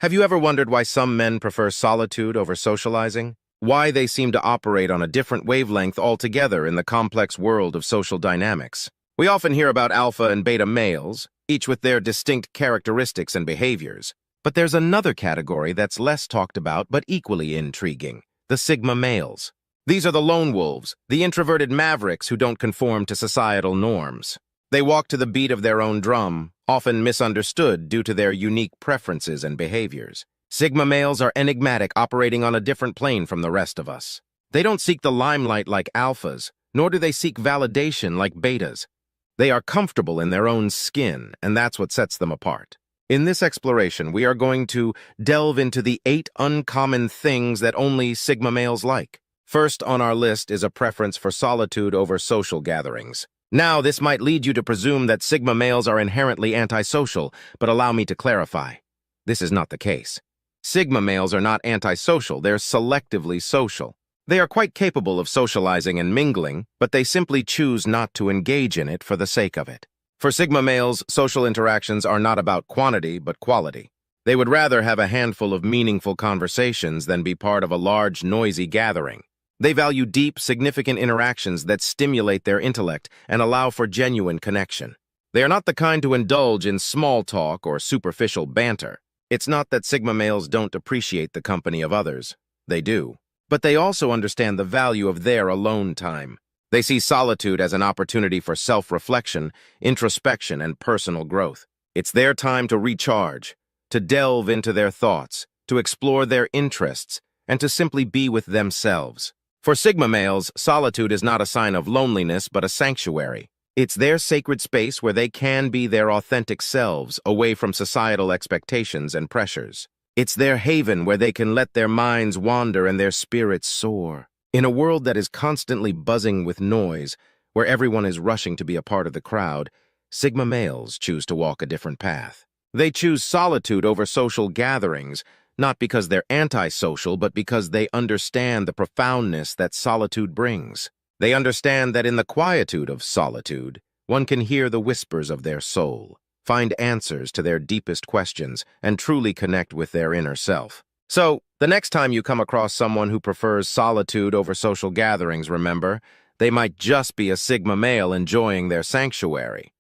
Have you ever wondered why some men prefer solitude over socializing? Why they seem to operate on a different wavelength altogether in the complex world of social dynamics? We often hear about alpha and beta males, each with their distinct characteristics and behaviors. But there's another category that's less talked about but equally intriguing: the sigma males. These are the lone wolves, the introverted mavericks who don't conform to societal norms. They walk to the beat of their own drum, often misunderstood due to their unique preferences and behaviors. Sigma males are enigmatic, operating on a different plane from the rest of us. They don't seek the limelight like alphas, nor do they seek validation like betas. They are comfortable in their own skin, and that's what sets them apart. In this exploration, we are going to delve into the 8 uncommon things that only sigma males like. First on our list is a preference for solitude over social gatherings. Now, this might lead you to presume that sigma males are inherently antisocial, but allow me to clarify. This is not the case. Sigma males are not antisocial, they're selectively social. They are quite capable of socializing and mingling, but they simply choose not to engage in it for the sake of it. For sigma males, social interactions are not about quantity, but quality. They would rather have a handful of meaningful conversations than be part of a large, noisy gathering. They value deep, significant interactions that stimulate their intellect and allow for genuine connection. They are not the kind to indulge in small talk or superficial banter. It's not that sigma males don't appreciate the company of others. They do. But they also understand the value of their alone time. They see solitude as an opportunity for self-reflection, introspection, and personal growth. It's their time to recharge, to delve into their thoughts, to explore their interests, and to simply be with themselves. For sigma males, solitude is not a sign of loneliness, but a sanctuary. It's their sacred space where they can be their authentic selves, away from societal expectations and pressures. It's their haven where they can let their minds wander and their spirits soar. In a world that is constantly buzzing with noise, where everyone is rushing to be a part of the crowd, sigma males choose to walk a different path. They choose solitude over social gatherings, not because they're antisocial, but because they understand the profoundness that solitude brings. They understand that in the quietude of solitude, one can hear the whispers of their soul, find answers to their deepest questions, and truly connect with their inner self. So, the next time you come across someone who prefers solitude over social gatherings, remember, they might just be a sigma male enjoying their sanctuary.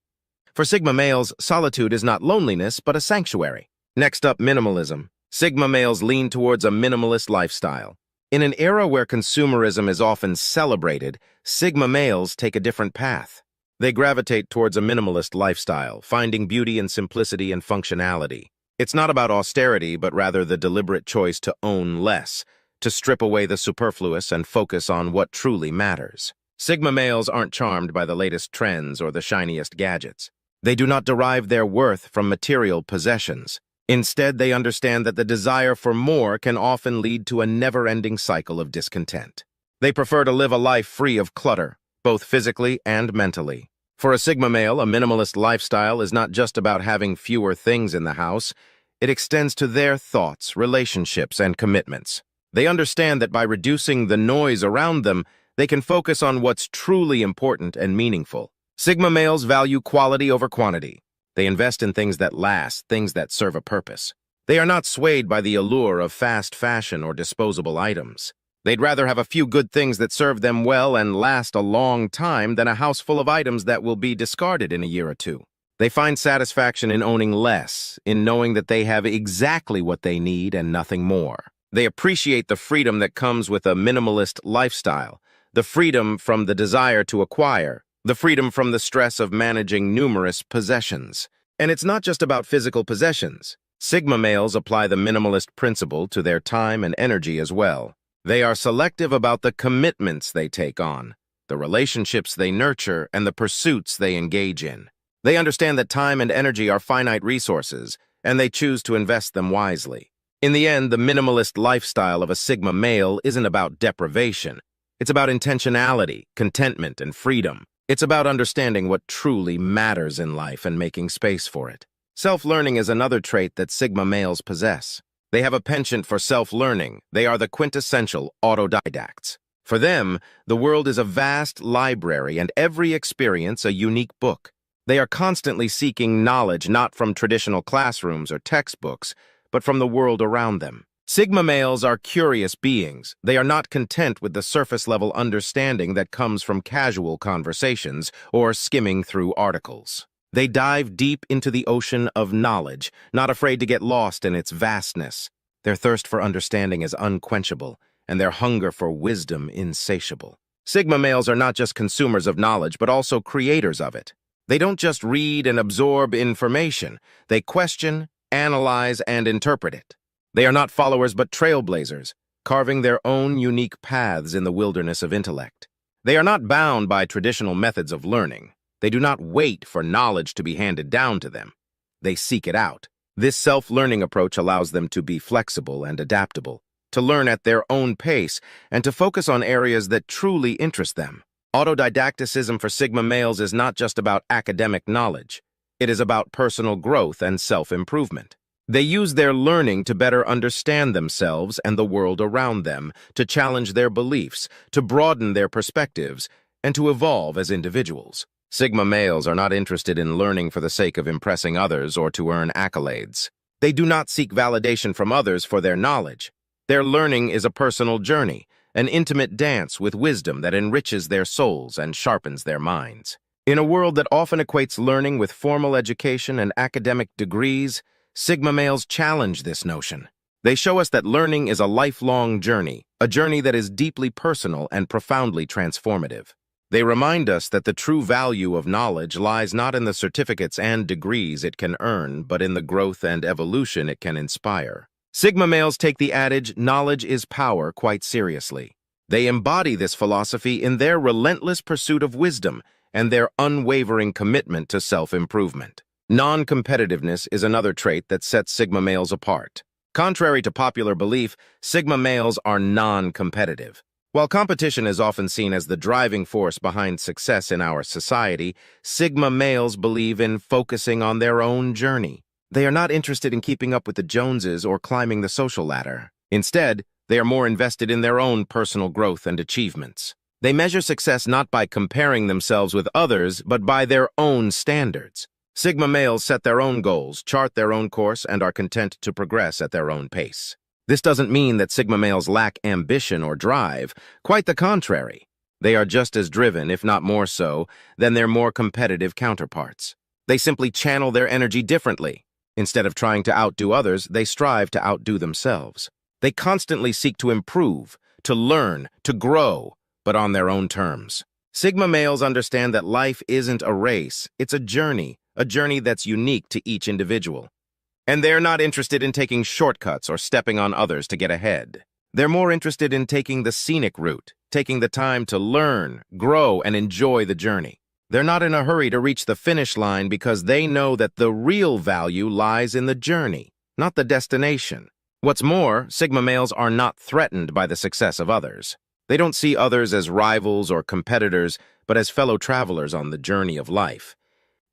For sigma males, solitude is not loneliness, but a sanctuary. Next up, minimalism. Sigma males lean towards a minimalist lifestyle. In an era where consumerism is often celebrated, sigma males take a different path. They gravitate towards a minimalist lifestyle, finding beauty in simplicity and functionality. It's not about austerity, but rather the deliberate choice to own less, to strip away the superfluous and focus on what truly matters. Sigma males aren't charmed by the latest trends or the shiniest gadgets. They do not derive their worth from material possessions. Instead, they understand that the desire for more can often lead to a never-ending cycle of discontent. They prefer to live a life free of clutter, both physically and mentally. For a sigma male, a minimalist lifestyle is not just about having fewer things in the house. It extends to their thoughts, relationships, and commitments. They understand that by reducing the noise around them, they can focus on what's truly important and meaningful. Sigma males value quality over quantity. They invest in things that last, things that serve a purpose. They are not swayed by the allure of fast fashion or disposable items. They'd rather have a few good things that serve them well and last a long time than a house full of items that will be discarded in a year or two. They find satisfaction in owning less, in knowing that they have exactly what they need and nothing more. They appreciate the freedom that comes with a minimalist lifestyle, the freedom from the desire to acquire, the freedom from the stress of managing numerous possessions. And it's not just about physical possessions. Sigma males apply the minimalist principle to their time and energy as well. They are selective about the commitments they take on, the relationships they nurture, and the pursuits they engage in. They understand that time and energy are finite resources, and they choose to invest them wisely. In the end, the minimalist lifestyle of a sigma male isn't about deprivation. It's about intentionality, contentment, and freedom. It's about understanding what truly matters in life and making space for it. Self-learning is another trait that sigma males possess. They have a penchant for self-learning. They are the quintessential autodidacts. For them, the world is a vast library and every experience a unique book. They are constantly seeking knowledge not from traditional classrooms or textbooks, but from the world around them. Sigma males are curious beings. They are not content with the surface-level understanding that comes from casual conversations or skimming through articles. They dive deep into the ocean of knowledge, not afraid to get lost in its vastness. Their thirst for understanding is unquenchable, and their hunger for wisdom insatiable. Sigma males are not just consumers of knowledge, but also creators of it. They don't just read and absorb information. They question, analyze, and interpret it. They are not followers but trailblazers, carving their own unique paths in the wilderness of intellect. They are not bound by traditional methods of learning. They do not wait for knowledge to be handed down to them. They seek it out. This self-learning approach allows them to be flexible and adaptable, to learn at their own pace, and to focus on areas that truly interest them. Autodidacticism for Sigma males is not just about academic knowledge. It is about personal growth and self-improvement. They use their learning to better understand themselves and the world around them, to challenge their beliefs, to broaden their perspectives, and to evolve as individuals. Sigma males are not interested in learning for the sake of impressing others or to earn accolades. They do not seek validation from others for their knowledge. Their learning is a personal journey, an intimate dance with wisdom that enriches their souls and sharpens their minds. In a world that often equates learning with formal education and academic degrees, Sigma males challenge this notion. They show us that learning is a lifelong journey, a journey that is deeply personal and profoundly transformative. They remind us that the true value of knowledge lies not in the certificates and degrees it can earn, but in the growth and evolution it can inspire. Sigma males take the adage, "knowledge is power," quite seriously. They embody this philosophy in their relentless pursuit of wisdom and their unwavering commitment to self-improvement. Non-competitiveness is another trait that sets Sigma males apart. Contrary to popular belief, Sigma males are non-competitive. While competition is often seen as the driving force behind success in our society, Sigma males believe in focusing on their own journey. They are not interested in keeping up with the Joneses or climbing the social ladder. Instead, they are more invested in their own personal growth and achievements. They measure success not by comparing themselves with others, but by their own standards. Sigma males set their own goals, chart their own course, and are content to progress at their own pace. This doesn't mean that Sigma males lack ambition or drive. Quite the contrary. They are just as driven, if not more so, than their more competitive counterparts. They simply channel their energy differently. Instead of trying to outdo others, they strive to outdo themselves. They constantly seek to improve, to learn, to grow, but on their own terms. Sigma males understand that life isn't a race, it's a journey that's unique to each individual. And they're not interested in taking shortcuts or stepping on others to get ahead. They're more interested in taking the scenic route, taking the time to learn, grow, and enjoy the journey. They're not in a hurry to reach the finish line because they know that the real value lies in the journey, not the destination. What's more, Sigma males are not threatened by the success of others. They don't see others as rivals or competitors, but as fellow travelers on the journey of life.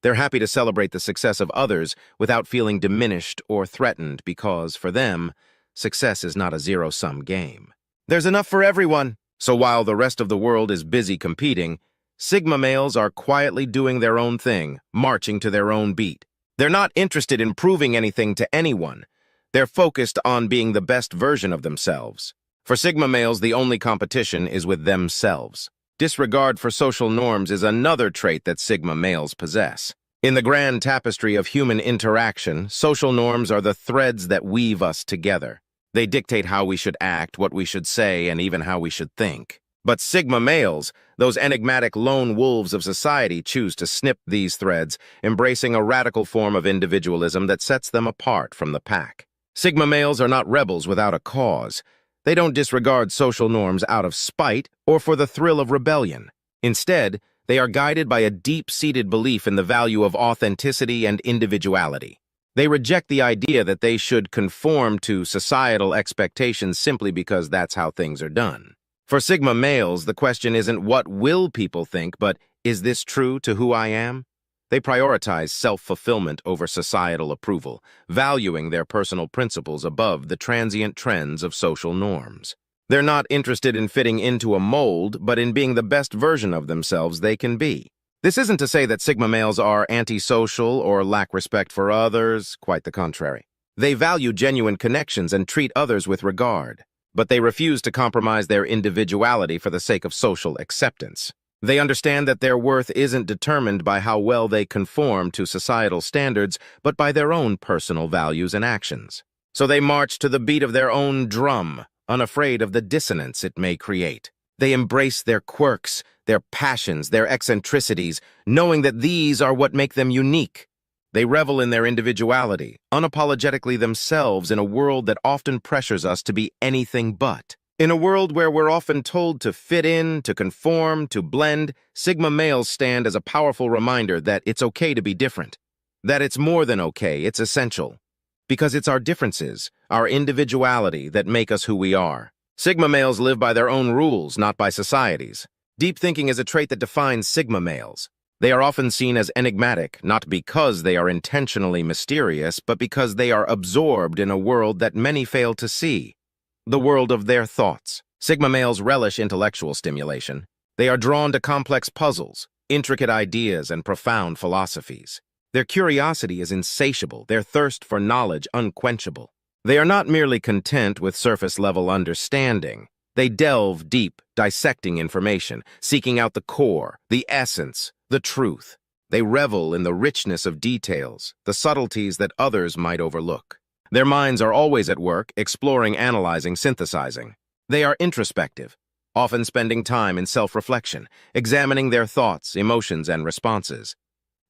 They're happy to celebrate the success of others without feeling diminished or threatened because, for them, success is not a zero-sum game. There's enough for everyone. So while the rest of the world is busy competing, Sigma males are quietly doing their own thing, marching to their own beat. They're not interested in proving anything to anyone. They're focused on being the best version of themselves. For Sigma males, the only competition is with themselves. Disregard for social norms is another trait that Sigma males possess. In the grand tapestry of human interaction, social norms are the threads that weave us together. They dictate how we should act, what we should say, and even how we should think. But Sigma males, those enigmatic lone wolves of society, choose to snip these threads, embracing a radical form of individualism that sets them apart from the pack. Sigma males are not rebels without a cause. They don't disregard social norms out of spite or for the thrill of rebellion. Instead, they are guided by a deep-seated belief in the value of authenticity and individuality. They reject the idea that they should conform to societal expectations simply because that's how things are done. For Sigma males, the question isn't what will people think, but is this true to who I am? They prioritize self-fulfillment over societal approval, valuing their personal principles above the transient trends of social norms. They're not interested in fitting into a mold, but in being the best version of themselves they can be. This isn't to say that Sigma males are antisocial or lack respect for others, quite the contrary. They value genuine connections and treat others with regard, but they refuse to compromise their individuality for the sake of social acceptance. They understand that their worth isn't determined by how well they conform to societal standards, but by their own personal values and actions. So they march to the beat of their own drum, unafraid of the dissonance it may create. They embrace their quirks, their passions, their eccentricities, knowing that these are what make them unique. They revel in their individuality, unapologetically themselves in a world that often pressures us to be anything but. In a world where we're often told to fit in, to conform, to blend, Sigma males stand as a powerful reminder that it's okay to be different. That it's more than okay, it's essential. Because it's our differences, our individuality that make us who we are. Sigma males live by their own rules, not by society's. Deep thinking is a trait that defines Sigma males. They are often seen as enigmatic, not because they are intentionally mysterious, but because they are absorbed in a world that many fail to see. The world of their thoughts. Sigma males relish intellectual stimulation. They are drawn to complex puzzles, intricate ideas, and profound philosophies. Their curiosity is insatiable, their thirst for knowledge unquenchable. They are not merely content with surface-level understanding. They delve deep, dissecting information, seeking out the core, the essence, the truth. They revel in the richness of details, the subtleties that others might overlook. Their minds are always at work, exploring, analyzing, synthesizing. They are introspective, often spending time in self-reflection, examining their thoughts, emotions, and responses.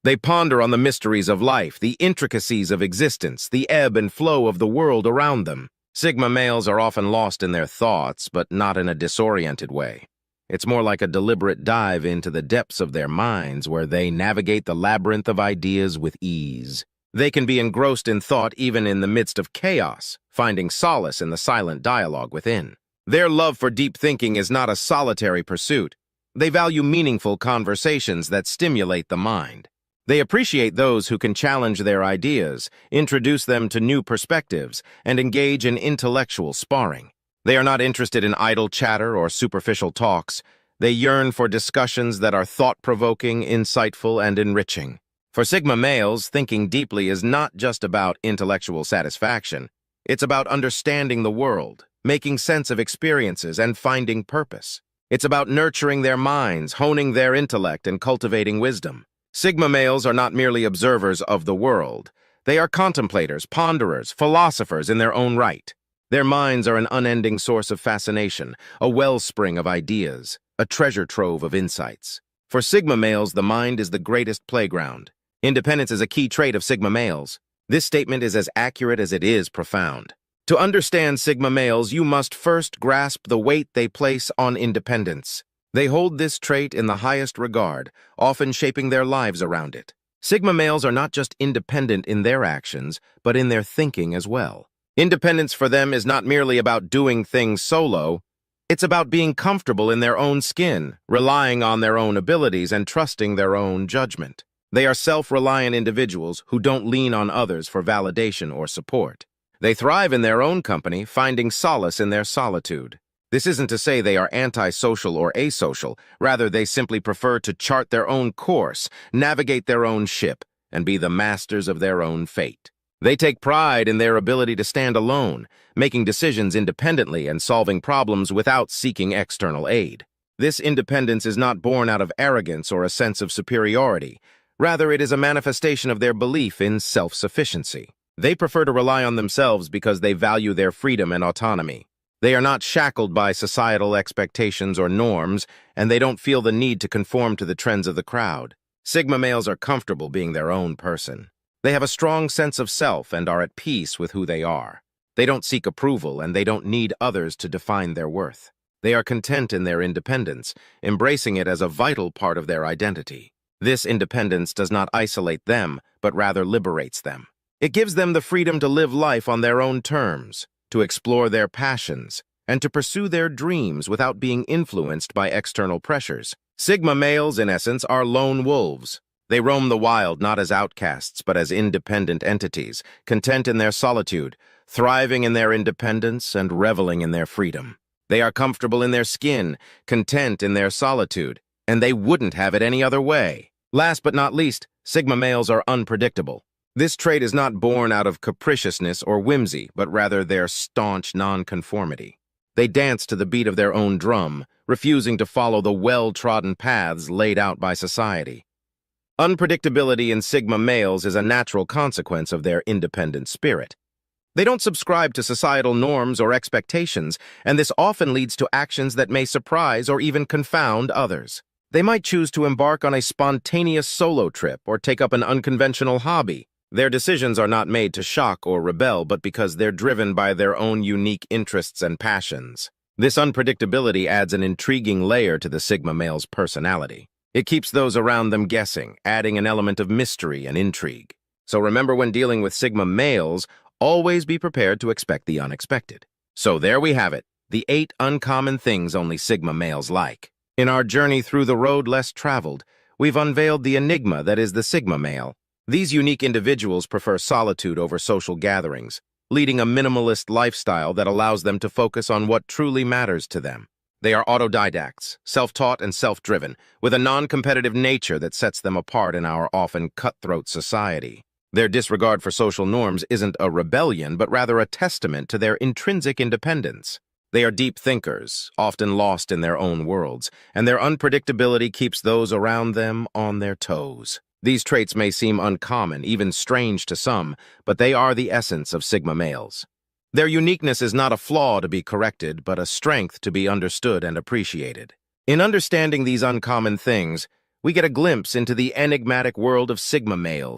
They ponder on the mysteries of life, the intricacies of existence, the ebb and flow of the world around them. Sigma males are often lost in their thoughts, but not in a disoriented way. It's more like a deliberate dive into the depths of their minds where they navigate the labyrinth of ideas with ease. They can be engrossed in thought even in the midst of chaos, finding solace in the silent dialogue within. Their love for deep thinking is not a solitary pursuit. They value meaningful conversations that stimulate the mind. They appreciate those who can challenge their ideas, introduce them to new perspectives, and engage in intellectual sparring. They are not interested in idle chatter or superficial talks. They yearn for discussions that are thought-provoking, insightful, and enriching. For Sigma males, thinking deeply is not just about intellectual satisfaction. It's about understanding the world, making sense of experiences, and finding purpose. It's about nurturing their minds, honing their intellect, and cultivating wisdom. Sigma males are not merely observers of the world. They are contemplators, ponderers, philosophers in their own right. Their minds are an unending source of fascination, a wellspring of ideas, a treasure trove of insights. For Sigma males, the mind is the greatest playground. Independence is a key trait of Sigma males. This statement is as accurate as it is profound. To understand Sigma males, you must first grasp the weight they place on independence. They hold this trait in the highest regard, often shaping their lives around it. Sigma males are not just independent in their actions, but in their thinking as well. Independence for them is not merely about doing things solo. It's about being comfortable in their own skin, relying on their own abilities, and trusting their own judgment. They are self-reliant individuals who don't lean on others for validation or support. They thrive in their own company, finding solace in their solitude. This isn't to say they are antisocial or asocial. Rather, they simply prefer to chart their own course, navigate their own ship, and be the masters of their own fate. They take pride in their ability to stand alone, making decisions independently and solving problems without seeking external aid. This independence is not born out of arrogance or a sense of superiority. Rather, it is a manifestation of their belief in self-sufficiency. They prefer to rely on themselves because they value their freedom and autonomy. They are not shackled by societal expectations or norms, and they don't feel the need to conform to the trends of the crowd. Sigma males are comfortable being their own person. They have a strong sense of self and are at peace with who they are. They don't seek approval, and they don't need others to define their worth. They are content in their independence, embracing it as a vital part of their identity. This independence does not isolate them, but rather liberates them. It gives them the freedom to live life on their own terms, to explore their passions, and to pursue their dreams without being influenced by external pressures. Sigma males, in essence, are lone wolves. They roam the wild not as outcasts, but as independent entities, content in their solitude, thriving in their independence and reveling in their freedom. They are comfortable in their skin, content in their solitude, and they wouldn't have it any other way. Last but not least, Sigma males are unpredictable. This trait is not born out of capriciousness or whimsy, but rather their staunch nonconformity. They dance to the beat of their own drum, refusing to follow the well-trodden paths laid out by society. Unpredictability in Sigma males is a natural consequence of their independent spirit. They don't subscribe to societal norms or expectations, and this often leads to actions that may surprise or even confound others. They might choose to embark on a spontaneous solo trip or take up an unconventional hobby. Their decisions are not made to shock or rebel, but because they're driven by their own unique interests and passions. This unpredictability adds an intriguing layer to the Sigma male's personality. It keeps those around them guessing, adding an element of mystery and intrigue. So remember, when dealing with Sigma males, always be prepared to expect the unexpected. So there we have it, the 8 uncommon things only Sigma males like. In our journey through the road less traveled, we've unveiled the enigma that is the Sigma male. These unique individuals prefer solitude over social gatherings, leading a minimalist lifestyle that allows them to focus on what truly matters to them. They are autodidacts, self-taught and self-driven, with a non-competitive nature that sets them apart in our often cutthroat society. Their disregard for social norms isn't a rebellion, but rather a testament to their intrinsic independence. They are deep thinkers, often lost in their own worlds, and their unpredictability keeps those around them on their toes. These traits may seem uncommon, even strange to some, but they are the essence of Sigma males. Their uniqueness is not a flaw to be corrected, but a strength to be understood and appreciated. In understanding these uncommon things, we get a glimpse into the enigmatic world of Sigma males,